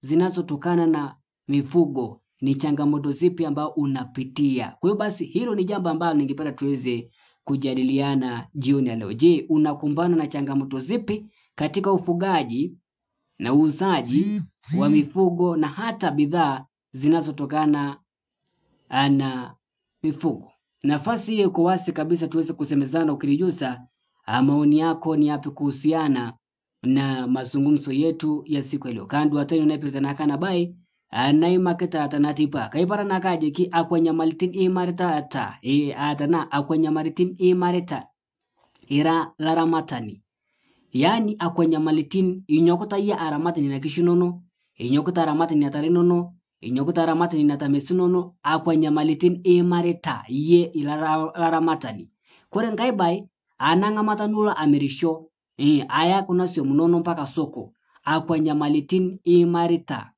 zinazotokana na mifugo, ni changamoto zipi ambao unapitia. Kwa hiyo basi hilo ni jambo ambalo ningependa tuweze kujadiliana jioni ya leo. Je, unakumbana na changamoto zipi katika ufugaji na uuzaji wa mifugo na hata bidhaa zinazotokana na mifugo? Nafasi hiyo iko wazi kabisa tuweze kusemezana. Ukinijuza maoni yako ni yapi kuhusiana na mazungumzo yetu ya siku leo. Kandu atani unapita kana bai anai maketa atanatipa kaipara nakaje ki akwenya malitin imarita ata atana akwenya maritin imarita ira laramatani, yani akwenya malitin inyokota ya aramatani na kishunono, inyokota aramatani na tarinono, inyokota aramatani na tamesinono, akwenya malitin imarita ye ila laramatani kore ngai bai ananga matanula amirisho aya kuna sio mnono mpaka soko akwenya malitin imarita